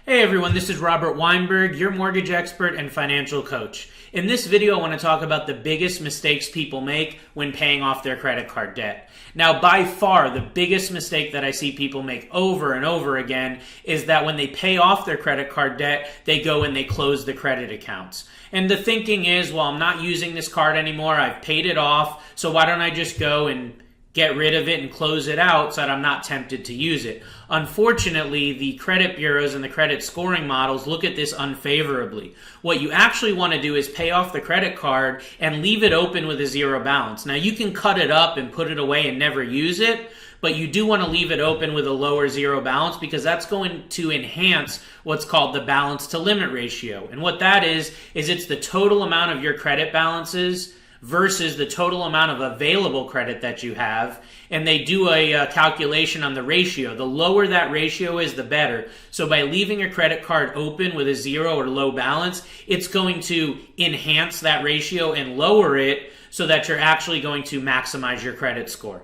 Hey everyone, this is Robert Weinberg, your mortgage expert and financial coach. In this video, I want to talk about the biggest mistakes people make when paying off their credit card debt. Now, by far, the biggest mistake that I see people make over and over again is that when they pay off their credit card debt, they go and they close the credit accounts. And the thinking is, well, I'm not using this card anymore, I've paid it off, so why don't I just go and get rid of it and close it out so that I'm not tempted to use it. Unfortunately, the credit bureaus and the credit scoring models look at this unfavorably. What you actually want to do is pay off the credit card and leave it open with a zero balance. Now, you can cut it up and put it away and never use it, but you do want to leave it open with a lower zero balance because that's going to enhance what's called the balance to limit ratio. And what that is it's the total amount of your credit balances versus the total amount of available credit that you have, and they do a calculation on the ratio. The lower that ratio is, the better. So by leaving your credit card open with a zero or low balance, it's going to enhance that ratio and lower it so that you're actually going to maximize your credit score.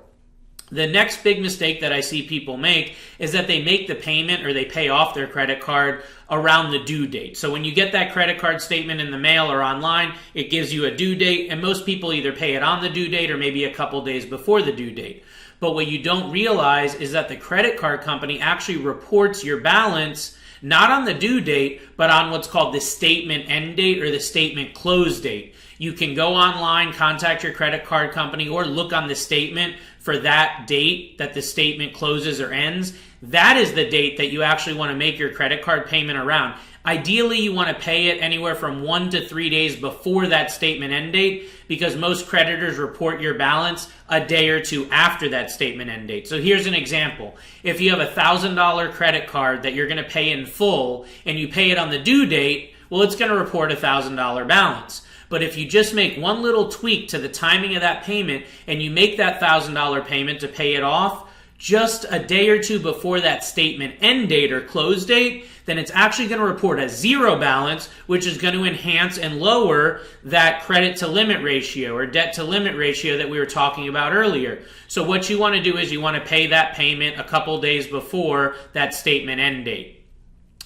The next big mistake that I see people make is that they make the payment or they pay off their credit card around the due date. So when you get that credit card statement in the mail or online, it gives you a due date, and most people either pay it on the due date or maybe a couple days before the due date. But what you don't realize is that the credit card company actually reports your balance not on the due date, but on what's called the statement end date or the statement close date. You can go online, contact your credit card company, or look on the statement for that date that the statement closes or ends. That is the date that you actually want to make your credit card payment around. Ideally, you want to pay it anywhere from 1 to 3 days before that statement end date, because most creditors report your balance a day or two after that statement end date. So here's an example. If you have a $1,000 credit card that you're going to pay in full and you pay it on the due date, well, it's going to report a $1,000 balance. But if you just make one little tweak to the timing of that payment and you make that $1,000 payment to pay it off just a day or two before that statement end date or close date, then it's actually going to report a zero balance, which is going to enhance and lower that credit to limit ratio or debt to limit ratio that we were talking about earlier. So what you want to do is you want to pay that payment a couple days before that statement end date.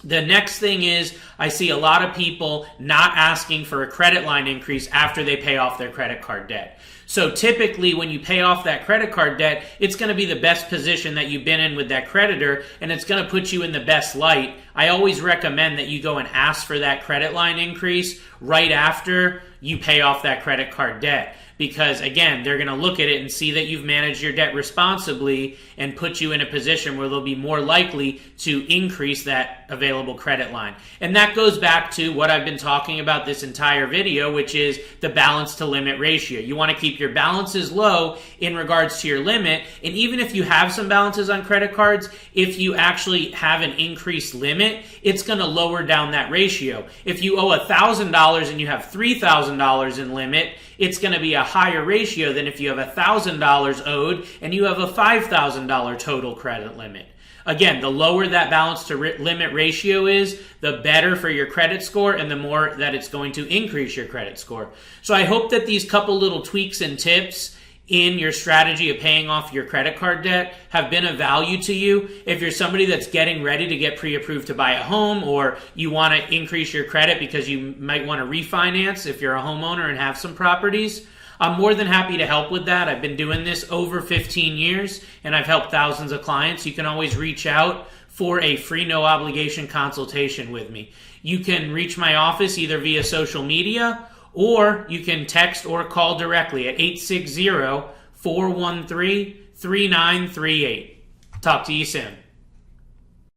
The next thing is I see a lot of people not asking for a credit line increase after they pay off their credit card debt. So typically when you pay off that credit card debt, it's going to be the best position that you've been in with that creditor, and it's going to put you in the best light. I always recommend that you go and ask for that credit line increase right after you pay off that credit card debt. Because again, they're going to look at it and see that you've managed your debt responsibly and put you in a position where they'll be more likely to increase that available credit line. And that goes back to what I've been talking about this entire video, which is the balance to limit ratio. You want to keep your balances low in regards to your limit. And even if you have some balances on credit cards, if you actually have an increased limit, it's going to lower down that ratio. If you owe $1,000 and you have $3,000 in limit, it's going to be a higher ratio than if you have $1,000 owed and you have a $5,000 total credit limit. Again, the lower that balance to limit ratio is, the better for your credit score and the more that it's going to increase your credit score. So I hope that these couple little tweaks and tips in your strategy of paying off your credit card debt have been of value to you. If you're somebody that's getting ready to get pre-approved to buy a home, or you want to increase your credit because you might want to refinance if you're a homeowner and have some properties, I'm more than happy to help with that. I've been doing this over 15 years and I've helped thousands of clients. You can always reach out for a free no obligation consultation with me. You can reach my office either via social media, or you can text or call directly at 860-413-3938. Talk to you soon.